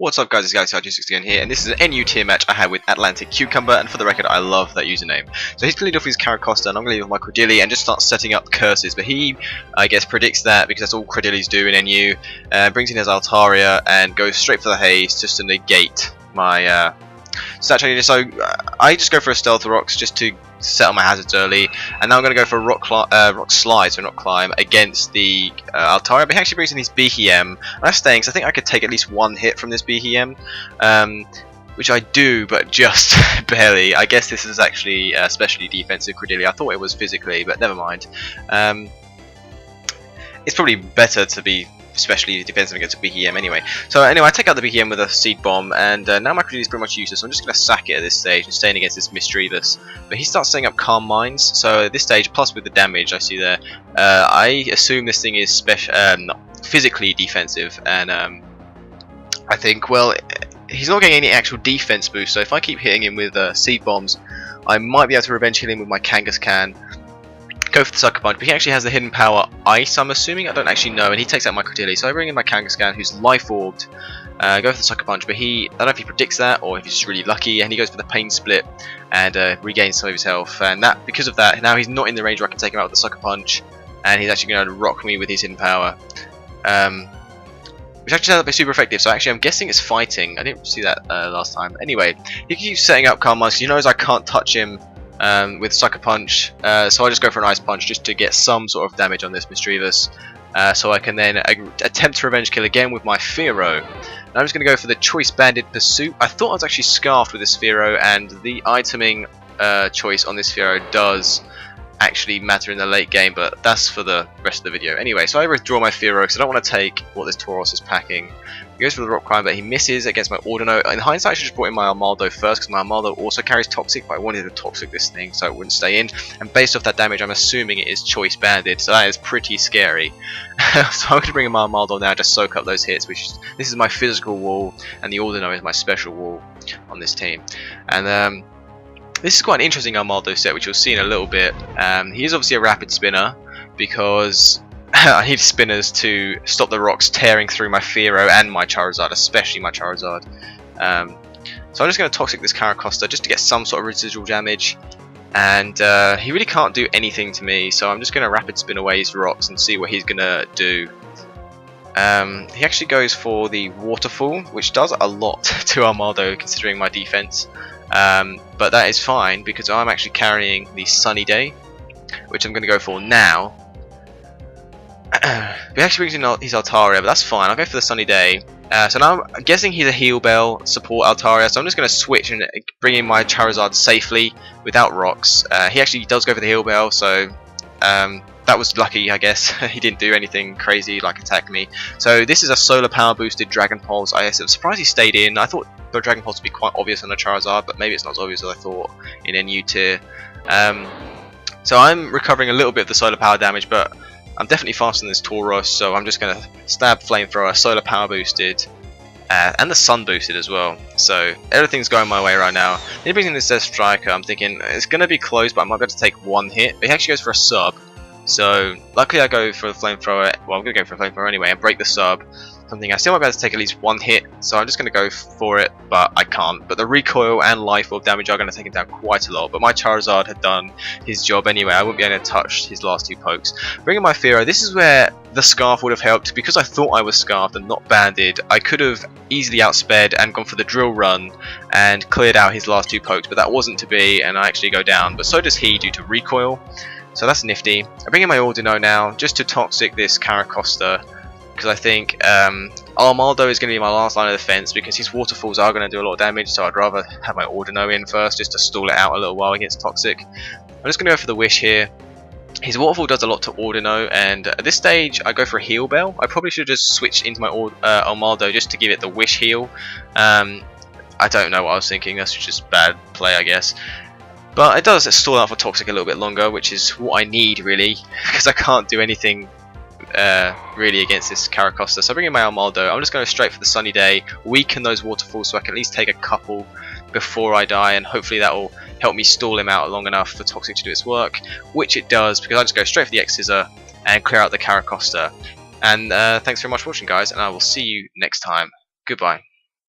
What's up guys, it's Galaxyguy26 again here, and this is an NU tier match I had with Atlantic Cucumber, and for the record I love that username. So he's going to lead off with his Caracosta, and I'm going to lead off my Credilli and just start setting up curses, but he, I guess, predicts that because that's all Credillis do in NU, brings in his Altaria and goes straight for the haze just to negate my stat changes. So I just go for a Stealth Rocks just to set up my hazards early, and now I'm going to go for a rock slide, so not climb, against the Altaria, but he actually brings in his Behem, and I'm staying, so I think I could take at least one hit from this Behem, which I do, but just barely. I guess this is actually especially defensive Credilli. I thought it was physically, but never mind. It's probably better to be especially defensive against a Behem anyway. So anyway, I take out the Behem with a Seed Bomb, and now my Credilli is pretty much useless, so I'm just going to sack it at this stage and staying against this Mischievous. But he starts setting up Calm Minds, so at this stage, plus with the damage I see there, I assume this thing is physically defensive, and I think, well, he's not getting any actual defense boost, so if I keep hitting him with Seed Bombs, I might be able to revenge heal him with my Kangaskhan. Go for the Sucker Punch, but he actually has the hidden power Ice, I'm assuming, I don't actually know, and he takes out my Credilli, so I bring in my Kangaskhan, who's Life Orbed, go for the Sucker Punch, but I don't know if he predicts that, or if he's just really lucky, and he goes for the Pain Split, and regains some of his health, and because of that, now he's not in the range where I can take him out with the Sucker Punch, and he's actually going to rock me with his hidden power, which actually turns out to be super effective, so actually I'm guessing it's fighting. I didn't see that last time. Anyway, he keeps setting up Calm Minds, because he knows I can't touch him with Sucker Punch, so I just go for an Ice Punch just to get some sort of damage on this Mischievous, so I can then attempt to revenge kill again with my Fearow. Now I'm just going to go for the Choice Banded Pursuit. I thought I was actually Scarfed with this Fearow, and the iteming choice on this Fearow does actually matter in the late game, but that's for the rest of the video. Anyway, so I withdraw my Fearow because I don't want to take what this Tauros is packing. He goes for the Rock Climb, but he misses against my Ordino. In hindsight, I should have brought in my Armaldo first, because my Armaldo also carries Toxic, but I wanted to Toxic this thing so it wouldn't stay in. And based off that damage, I'm assuming it is Choice Banded, so that is pretty scary. So I'm going to bring in my Armaldo now, just soak up those hits, this is my physical wall, and the Ordino is my special wall on this team. And this is quite an interesting Armaldo set, which you'll see in a little bit. He is obviously a rapid spinner, because I need spinners to stop the rocks tearing through my Fearow and my Charizard, especially my Charizard. So I'm just going to Toxic this Caracosta just to get some sort of residual damage, and he really can't do anything to me, so I'm just going to rapid spin away his rocks and see what he's going to do. He actually goes for the Waterfall, which does a lot to Armaldo considering my defense, but that is fine because I'm actually carrying the Sunny Day, which I'm going to go for now. He actually brings in his Altaria, but that's fine. I'll go for the Sunny Day. So now I'm guessing he's a Heal Bell support Altaria, so I'm just going to switch and bring in my Charizard safely without rocks. He actually does go for the Heal Bell, so that was lucky, I guess. He didn't do anything crazy like attack me. So this is a Solar Power boosted Dragon Pulse. I'm surprised he stayed in. I thought the Dragon Pulse would be quite obvious on a Charizard, but maybe it's not as obvious as I thought in NU tier. So I'm recovering a little bit of the Solar Power damage, but I'm definitely faster than this Tauros, so I'm just going to stab Flamethrower, Solar Power boosted, and the Sun boosted as well. So everything's going my way right now. Then he brings in this Death Striker. I'm thinking it's going to be close, but I might be able to take one hit. But he actually goes for a sub. So luckily I go for the Flamethrower. Well, I'm going to go for a Flamethrower anyway and break the sub. Something I still might be able to take at least one hit, so I'm just going to go for it, but I can't. But the recoil and life orb damage are going to take him down quite a lot, but my Charizard had done his job anyway. I wouldn't be able to touch his last two pokes. Bringing my Fearow, this is where the Scarf would have helped. Because I thought I was Scarfed and not banded, I could have easily outsped and gone for the Drill Run and cleared out his last two pokes, but that wasn't to be, and I actually go down. But so does he due to recoil, so that's nifty. I bring in my Ordino now just to Toxic this Caracosta, because I think Armaldo is going to be my last line of defense, because his Waterfalls are going to do a lot of damage, so I'd rather have my Ordino in first just to stall it out a little while against Toxic. I'm just going to go for the Wish here. His Waterfall does a lot to Ordino, and at this stage I go for a Heal Bell. I probably should have just switched into my Armaldo just to give it the Wish heal. I don't know what I was thinking, that's just bad play I guess. But it does stall out for Toxic a little bit longer, which is what I need really, because I can't do anything really against this Caracosta. So I bring in my Armaldo. I'm just going straight for the Sunny Day, weaken those Waterfalls so I can at least take a couple before I die, and hopefully that will help me stall him out long enough for Toxic to do its work, which it does, because I just go straight for the X-Scissor and clear out the Caracosta. And thanks very much for watching guys, and I will see you next time. Goodbye.